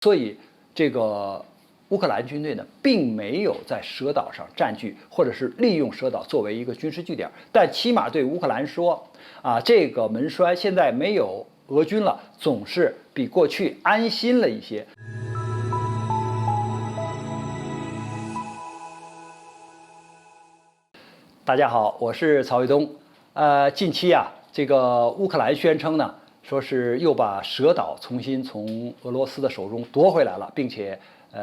所以这个乌克兰军队呢，并没有在蛇岛上占据或者是利用蛇岛作为一个军事据点，但起码对乌克兰说，这个门栓现在没有俄军了，总是比过去安心了一些。大家好，我是曹卫东。近期这个乌克兰宣称呢，说是又把蛇岛重新从俄罗斯的手中夺回来了，并且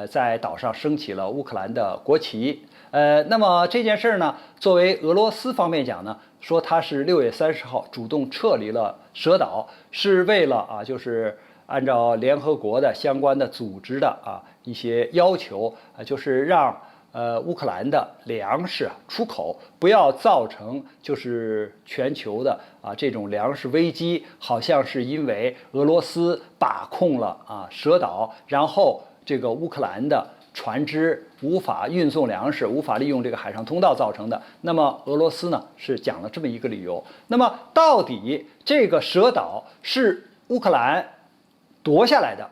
在岛上升起了乌克兰的国旗。那么这件事呢，作为俄罗斯方面讲呢，说他是6月30号主动撤离了蛇岛，是为了就是按照联合国的相关的组织的一些要求，就是让乌克兰的粮食出口不要造成就是全球的这种粮食危机，好像是因为俄罗斯把控了蛇岛，然后这个乌克兰的船只无法运送粮食，无法利用这个海上通道造成的。那么俄罗斯呢是讲了这么一个理由。那么到底这个蛇岛是乌克兰夺下来的，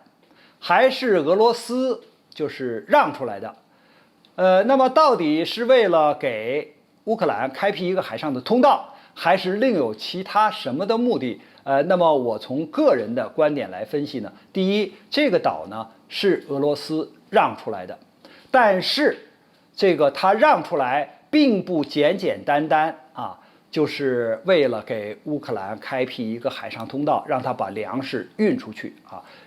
还是俄罗斯就是让出来的？那么到底是为了给乌克兰开辟一个海上的通道，还是另有其他什么的目的？那么我从个人的观点来分析呢，第一，这个岛呢是俄罗斯让出来的，但是这个他让出来并不简简单单就是为了给乌克兰开辟一个海上通道，让他把粮食运出去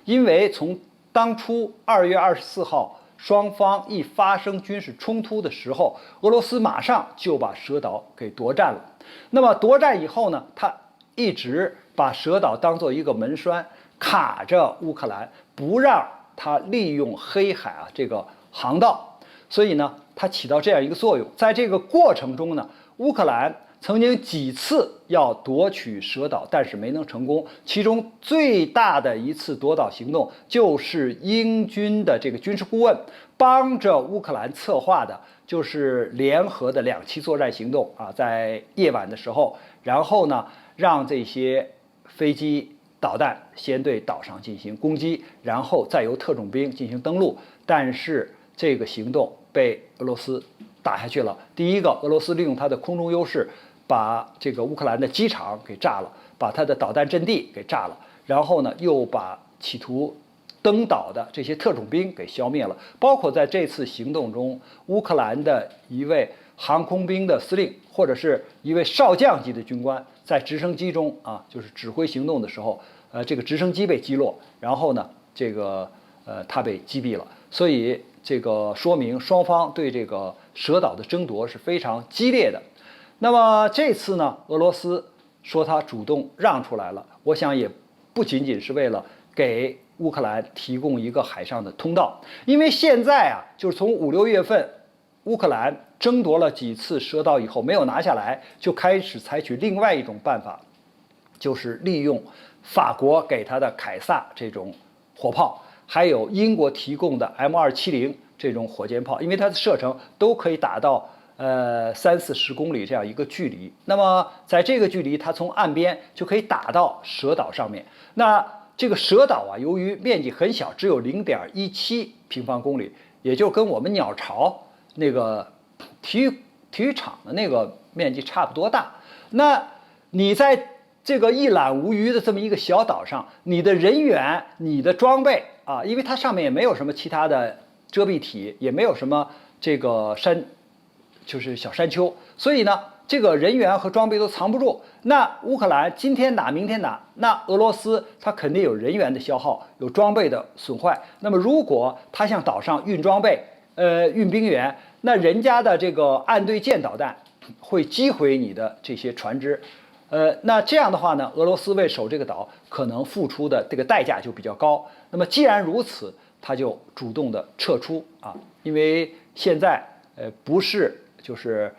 因为从当初2月24号。双方一发生军事冲突的时候，俄罗斯马上就把蛇岛给夺占了。那么夺占以后呢，他一直把蛇岛当做一个门栓，卡着乌克兰，不让他利用黑海这个航道。所以呢，它起到这样一个作用。在这个过程中呢，乌克兰曾经几次要夺取蛇岛，但是没能成功。其中最大的一次夺岛行动，就是英军的这个军事顾问帮着乌克兰策划的，就是联合的2栖作战行动在夜晚的时候，然后呢，让这些飞机、导弹先对岛上进行攻击，然后再由特种兵进行登陆。但是这个行动被俄罗斯打下去了。第一个，俄罗斯利用它的空中优势，把这个乌克兰的机场给炸了，把它的导弹阵地给炸了，然后呢，又把企图登岛的这些特种兵给消灭了。包括在这次行动中，乌克兰的一位航空兵的司令，或者是一位少将级的军官，在直升机中就是指挥行动的时候，这个直升机被击落，然后呢，这个他被击毙了。所以这个说明双方对这个蛇岛的争夺是非常激烈的。那么这次呢，俄罗斯说他主动让出来了，我想也不仅仅是为了给乌克兰提供一个海上的通道，因为现在就是从5、6月份，乌克兰争夺了几次蛇岛以后没有拿下来，就开始采取另外一种办法，就是利用法国给他的凯撒这种火炮，还有英国提供的 M270这种火箭炮，因为它的射程都可以打到30-40公里这样一个距离。那么在这个距离，它从岸边就可以打到蛇岛上面。那这个蛇岛由于面积很小，只有0.17平方公里，也就跟我们鸟巢那个体育场的那个面积差不多大。那你在这个一览无余的这么一个小岛上，你的人员、你的装备因为它上面也没有什么其他的遮蔽体，也没有什么这个就是小山丘，所以呢，这个人员和装备都藏不住。那乌克兰今天打明天打，那俄罗斯它肯定有人员的消耗，有装备的损坏。那么如果它向岛上运装备、运兵员，那人家的这个岸对舰导弹会击毁你的这些船只。那这样的话呢，俄罗斯为守这个岛，可能付出的这个代价就比较高。那么既然如此，他就主动的撤出因为现在不是就是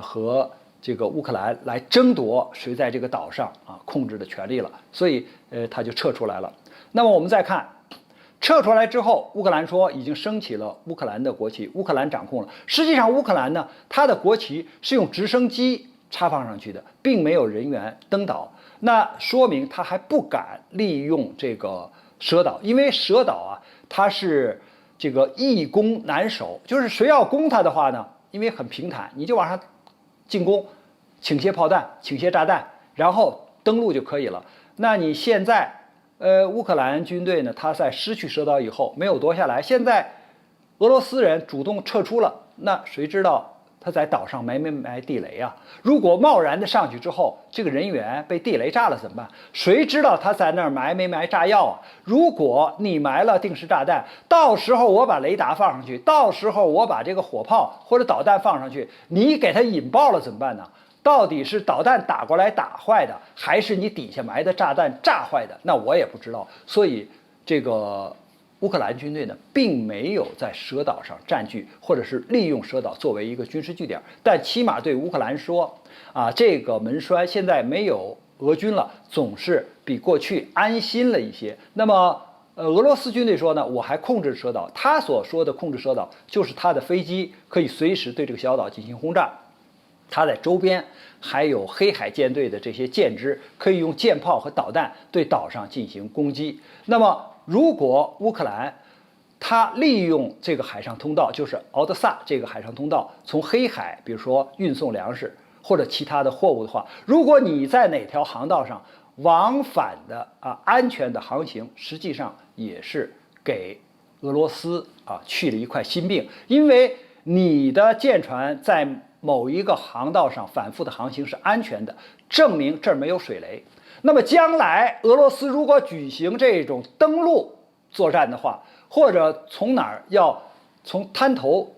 和这个乌克兰来争夺谁在这个岛上控制的权利了，所以他就撤出来了。那么我们再看，撤出来之后，乌克兰说已经升起了乌克兰的国旗，乌克兰掌控了。实际上，乌克兰呢，它的国旗是用直升机插放上去的，并没有人员登岛。那说明他还不敢利用这个蛇岛，因为蛇岛它是这个易攻难守，就是谁要攻它的话呢，因为很平坦，你就往上进攻，倾些炮弹，倾些炸弹，然后登陆就可以了。那你现在，乌克兰军队呢，他在失去蛇岛以后没有夺下来，现在俄罗斯人主动撤出了，那谁知道他在岛上埋没埋地雷啊？如果贸然的上去之后，这个人员被地雷炸了怎么办？谁知道他在那儿埋没埋炸药啊？如果你埋了定时炸弹，到时候我把雷达放上去，到时候我把这个火炮或者导弹放上去，你给它引爆了怎么办呢？到底是导弹打过来打坏的，还是你底下埋的炸弹炸坏的？那我也不知道。所以这个乌克兰军队呢，并没有在蛇岛上占据，或者是利用蛇岛作为一个军事据点，但起码对乌克兰说，这个门栓现在没有俄军了，总是比过去安心了一些。那么，俄罗斯军队说呢，我还控制蛇岛。他所说的控制蛇岛，就是他的飞机可以随时对这个小岛进行轰炸。它在周边还有黑海舰队的这些舰只，可以用舰炮和导弹对岛上进行攻击。那么，如果乌克兰它利用这个海上通道，就是敖德萨这个海上通道，从黑海，比如说运送粮食或者其他的货物的话，如果你在哪条航道上往返的安全的航行，实际上也是给俄罗斯去了一块心病，因为你的舰船在某一个航道上反复的航行是安全的，证明这儿没有水雷。那么将来俄罗斯如果举行这种登陆作战的话，或者从哪儿要从滩头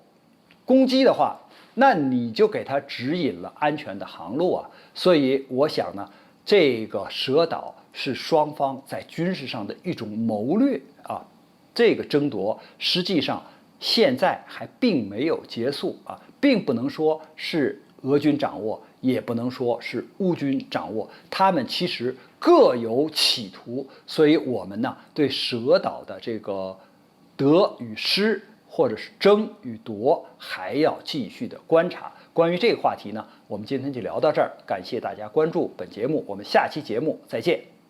攻击的话，那你就给他指引了安全的航路啊。所以我想呢，这个蛇岛是双方在军事上的一种谋略啊。这个争夺实际上现在还并没有结束啊，并不能说是俄军掌握，也不能说是乌军掌握，他们其实各有企图。所以我们呢，对蛇岛的这个得与失，或者是争与夺，还要继续的观察。关于这个话题呢，我们今天就聊到这儿，感谢大家关注本节目，我们下期节目再见。